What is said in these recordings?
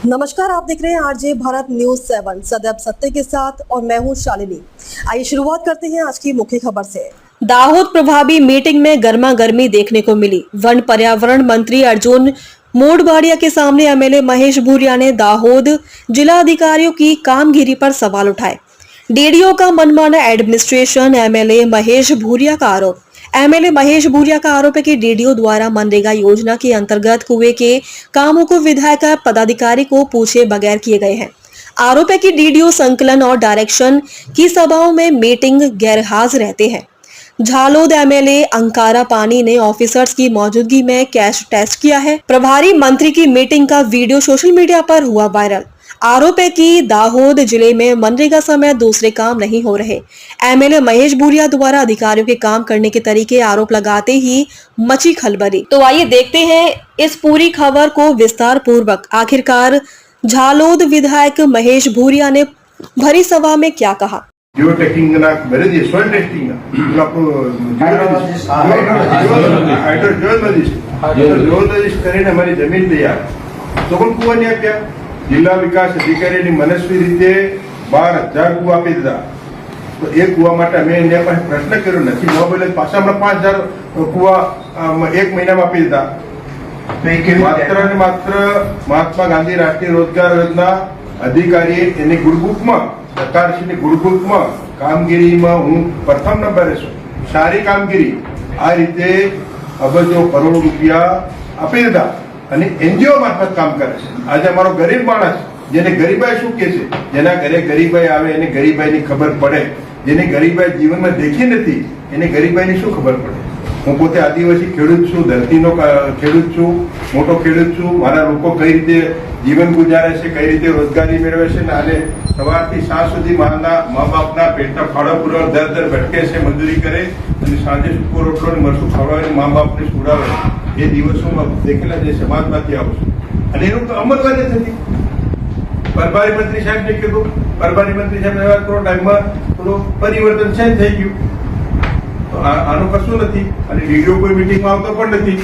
नमस्कार, आप देख रहे हैं आरजे भारत न्यूज 7 सदैव सत्य के साथ और मैं हूं शालिनी। आइए शुरुआत करते हैं आज की मुख्य खबर से। दाहोद प्रभावी मीटिंग में गर्मा गर्मी देखने को मिली। वन पर्यावरण मंत्री अर्जुन मोढवाडिया के सामने एमएलए महेश भूरिया ने दाहोद जिला अधिकारियों की कामगिरी पर सवाल उठाए। डीडीओ का मनमाना एडमिनिस्ट्रेशन, एमएलए महेश भूरिया का आरोप। एमएलए महेश भूरिया का आरोप है कि डीडीओ द्वारा मनरेगा योजना के अंतर्गत कुएं के कामों को विधायक पदाधिकारी को पूछे बगैर किए गए हैं। आरोप है कि डीडीओ संकलन और डायरेक्शन की सभाओं में मीटिंग गैरहाजिर रहते हैं। झालोद एमएलए अंकारा पानी ने ऑफिसर्स की मौजूदगी में कैश टेस्ट किया है। प्रभारी मंत्री की मीटिंग का वीडियो सोशल मीडिया पर हुआ वायरल। आरोप है कि दाहोद जिले में मनरेगा समेत दूसरे काम नहीं हो रहे। एमएलए महेश भूरिया द्वारा अधिकारियों के काम करने के तरीके आरोप लगाते ही मची खलबली। तो आइए देखते हैं इस पूरी खबर को विस्तार पूर्वक। आखिरकार झालोद विधायक महेश भूरिया ने भरी सभा में क्या कहा। जियो टेस्टिंग ना मेरे दिए सोइल टेस्टिंग ना आपको जियोलॉजिस्ट કરીને हमारी जमीन तैयार तो પણ કુવા ને આપ્યા। જિલ્લા વિકાસ અધિકારીની મનસ્વી રીતે 12,000 કુવા આપી દીધા। તો એ કુવા માટે અમે એને પાસે પ્રશ્ન કર્યો નથી। મોબાઈલ પાછા હમણાં 5,000 કુવા એક મહિનામાં આપી દીધા। માત્ર ને માત્ર મહાત્મા ગાંધી રાષ્ટ્રીય રોજગાર યોજના અધિકારીએ એની ગુડબુકમાં સરકારશ્રીની ગુડબુકમાં કામગીરીમાં હું પ્રથમ નંબરે છું। સારી કામગીરી આ રીતે અબજો કરોડો રૂપિયા આપી દીધા અને એનજીઓ મારફત કામ કરે છે। આજે અમારો ગરીબ માણસ જેને ગરીબાઈ શું કે છે, જેના ઘરે ગરીબાઈ આવે એને ગરીબાઈની ખબર પડે, જેને ગરીબાઈ જીવનમાં દેખી નથી એને ગરીબાઈની શું ખબર પડે। હું પોતે આદિવાસી ખેડૂત છું, ધરતીનો ખેડૂત છું, મોટો ખેડૂત છું। મારા લોકો કઈ રીતે જીવન ગુજારે છે, કઈ રીતે રોજગારી મેળવે છે ને આને સવારથી સાંજ સુધી મારા મા બાપના પેટના ફાળો પૂરવા દર ભટકે છે, મજૂરી કરે અને સાંજે સૂકો રોટલો ને મરચું ખવડાવીને મા બાપને સુડાવે। એ દિવસોમાં દેખેલા જે સમાજમાંથી આવું છું અને એનું અમલવારી થતી। પ્રભારી મંત્રી સાહેબને કીધું, પ્રભારી મંત્રી સાહેબ એવા થોડો ટાઈમમાં થોડું પરિવર્તન ચેન્જ થઈ ગયું। તો આનું કશું નથી અને ડીડીઓ કોઈ મિટિંગમાં આવતો પણ નથી,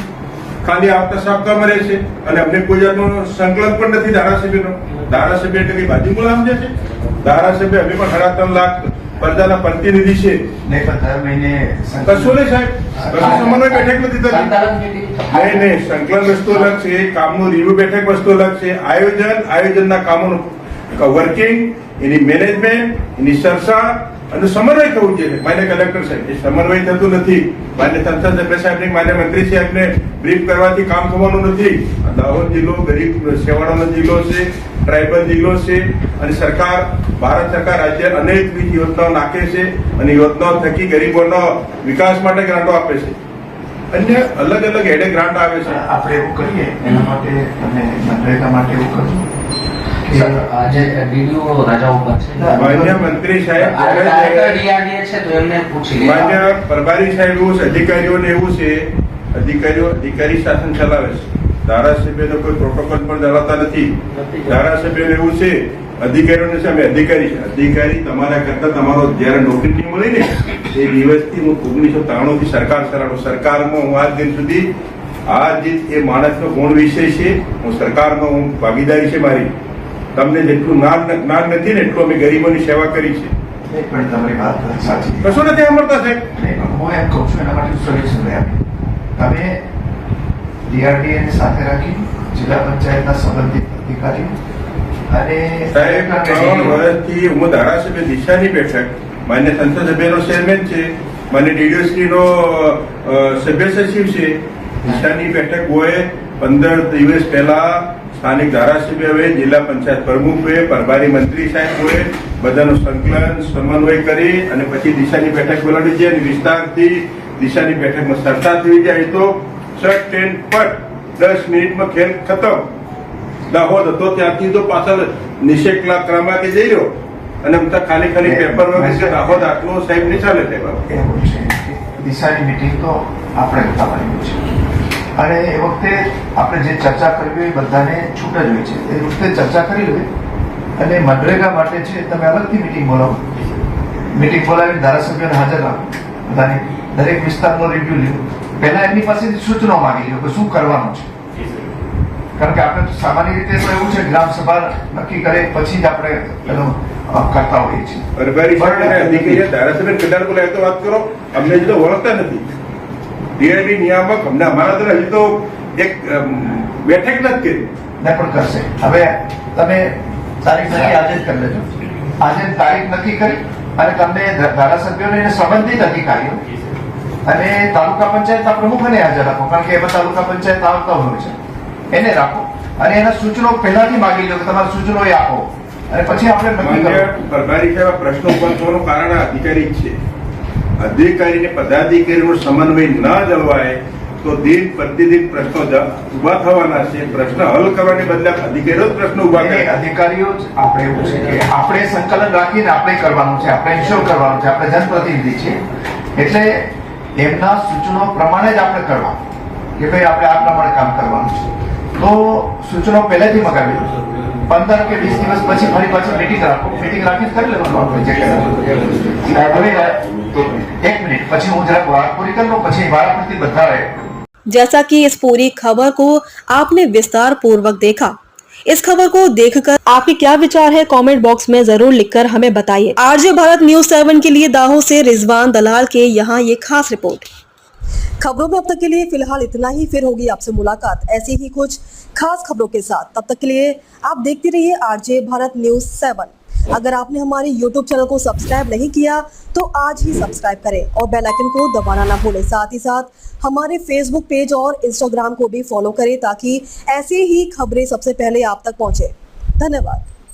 ખાલી આવતા સાપ્તાહમાં રહે છે અને અમને કોઈ જાતનું સંકલન પણ નથી ધારાસભ્યનો। ધારાસભ્ય એટલે કઈ બાજુ ગુલામ છે? ધારાસભ્ય અમે પણ 3.5 લાખ પ્રજાના પ્રતિનિધિ છે। કશું નહીં સાહેબ, કશું સમન્વય બેઠક નથી થતી। નહીં, સંકલન વસ્તુ અલગ છે, કામનું રિવ્યુ બેઠક વસ્તુ અલગ છે। આયોજનના કામોનું વર્કિંગ, એની મેનેજમેન્ટ, એની ચર્ચા અને સમન્વય થવું જોઈએ। માન્ય કલેક્ટર સાહેબ એ સમન્વય થતું નથી। માન્ય સંસદ સભ્ય સાહેબને, માન્ય મંત્રી સાહેબને બ્રીફ કરવાથી કામ થવાનું નથી। દાહોદ જિલ્લો ગરીબ છેવાડાનો જિલ્લો છે, ટ્રાઇબલ જિલ્લો છે અને સરકાર, ભારત સરકાર રાજ્ય અનેકવિધ યોજનાઓ નાખે છે અને યોજનાઓ થકી ગરીબોનો વિકાસ માટે ગ્રાન્ટો આપે છે। અન્ય અલગ અલગ હેડે ગ્રાન્ટ આવે છે। આપણે એવું કરીએ એના માટે અને મનરેગા માટે એવું કરશું આજે ડીડીઓ રાજા ઉપર છે। માન્ય મંત્રી સાહેબ, ડીઆરડીએ છે તો એમને પૂછી લે। માન્ય પ્રભારી સાહેબ એવું છે, અધિકારીઓને એવું છે, અધિકારી શાસન ચલાવે છે। ધારાસભ્યનો કોઈ પ્રોટોકોલ પણ ધરાવતા નથી। ધારાસભ્યને એવું છે, અધિકારીઓને છે અમે અધિકારી છે। અધિકારી તમારા કરતા તમારો જયારે નોકરી મળી ને એ દિવસથી હું 1993 થી સરકાર ચલાવું। સરકારમાં હું આજ દિન સુધી આ જે એ માણસનો ગુણ વિષય છે, હું સરકારમાં હું ભાગીદારી છે મારી। તમને જેટલું જ્ઞાન નથી ને એટલું અમે ગરીબોની સેવા કરી છે। પણ તમારી વાત સાચી, કશું નથી સાંભળતા સાહેબ। હું એમ કહું છું એના માટે સોલ્યુશન લઈ આપીએ। તમે ડીઆરડીએ ને સાથે રાખી જિલ્લા પંચાયતના સંબંધિત અધિકારીઓ અને સાહેબ 3 વર્ષથી હું ધારાસભ્ય દિશાની બેઠક, માન્ય સંસદ સભ્યનો ચેરમેન છે, માન્ય ડીડીઓશ્રીનો સભ્ય સચિવ છે। દિશાની બેઠક હોય 15 દિવસ પહેલા સ્થાનિક ધારાસભ્ય હોય, જિલ્લા પંચાયત પ્રમુખ હોય, પ્રભારી મંત્રી સાહેબ હોય, બધાનું સંકલન સમન્વય કરી અને પછી દિશાની બેઠક બોલાવી છે અને વિસ્તારથી દિશાની બેઠકમાં ચર્ચા થઈ જાય તો શર્ટ ટ્રેન પર 10 મિનિટમાં ખેલ ખતમ। દાહોદ હતો ત્યાંથી તો પાછળ નિષેક ક્રમાંકે જઈ રહ્યો અને ખાલી પેપર વગર દાહોદ આટલો સાહેબ નહીં ચાલે। એવું છે દિશાની મિટિંગ તો આપણે થવાની છે અને એ વખતે આપણે જે ચર્ચા કરવી હોય બધાને છૂટ જ હોય છે, એ વખતે ચર્ચા કરી લે અને મનરેગા માટે છે તમે અલગથી મિટિંગ બોલાવો। મિટિંગ બોલાવીને ધારાસભ્યોને હાજર રાખો, બધાને દરેક વિસ્તારનો રિવ્યુ લ્યો, પહેલા એમની પાસેથી સૂચનો માંગી લો કે શું કરવાનું છે। કારણ કે આપણે તો સામાન્ય રીતે તો એવું છે ગ્રામ સભા નક્કી કરે પછી જ આપણે એનું કરતા હોઈએ છીએ. પરભારી શાખાના અધિકારીએ ધારાસભ્ય કદાચ બોલે તો વાત કરો, અમને હજી તો ઓળખતા નથી. ડીઆઈડી નિયામક અમને અમારા દ્વારા હજી તો એક બેઠક નથી કરી. ને પણ કરશે. હવે તમે તારીખ નક્કી આજે જ કરી લેજો. આજે તારીખ નક્કી કરી અને તમને ધારાસભ્યોને એને સંબંધિત અધિકારીઓ અને તાલુકા પંચાયતના પ્રમુખને હાજર રાખો, કારણ કે એમાં તાલુકા પંચાયત આવતા હોય છે, એને રાખો અને એના સૂચનો પહેલાથી માગી લો કે તમારા સૂચનો એ આપો અને પછી આપણે નક્કી માન્ય કરો. પરભારી સાહેબ, આ પ્રશ્ન ઉભા થવાનું કારણ આ અધિકારી જ છે. અધિકારીને પદાધિકારીનો સમન્વય ન જળવાય તો દિન પ્રતિદિન પ્રશ્નો ઉભા થવાના છે. પ્રશ્ન હલ કરવાને બદલે અધિકારીઓ જ પ્રશ્ન ઉભા કરે. અધિકારીઓ જ આપણે એવું છે કે આપણે સંકલન રાખીને આપણે કરવાનું છે, આપણે ઇન્શ્યોર કરવાનું છે, આપણે જનપ્રતિનિધિ છીએ એટલે એમના સૂચનો પ્રમાણે જ આપણે કરવાનું કે ભાઈ આપણે આ પ્રમાણે કામ કરવાનું છે. તો સૂચનો પહેલેથી મગાવી લો. 15 કે 20 દિવસ પછી ફરી પાછી મીટિંગ રાખો. મીટિંગ રાખી કરી લેવાનું આપણે જે કરવાનું. એક મિનિટ પછી હું જરાક વાત પૂરી કરી લઉં, પછી વારાફરતી બધા રહે. जैसा कि इस पूरी खबर को आपने विस्तार पूर्वक देखा, इस खबर को देखकर आपके क्या विचार है कमेंट बॉक्स में जरूर लिखकर हमें बताइए। आरजे भारत न्यूज 7 के लिए दाहोद से रिजवान दलाल के यहाँ ये खास रिपोर्ट। खबरों में अब तक के लिए फिलहाल इतना ही, फिर होगी आपसे मुलाकात ऐसी ही कुछ खास खबरों के साथ। तब तक के लिए आप देखते रहिए आरजे भारत न्यूज 7। अगर आपने हमारे YouTube चैनल को सब्सक्राइब नहीं किया तो आज ही सब्सक्राइब करें और बेल आइकन को दबाना ना भूलें। साथ ही साथ हमारे Facebook पेज और Instagram को भी फॉलो करें ताकि ऐसी ही खबरें सबसे पहले आप तक पहुंचे। धन्यवाद।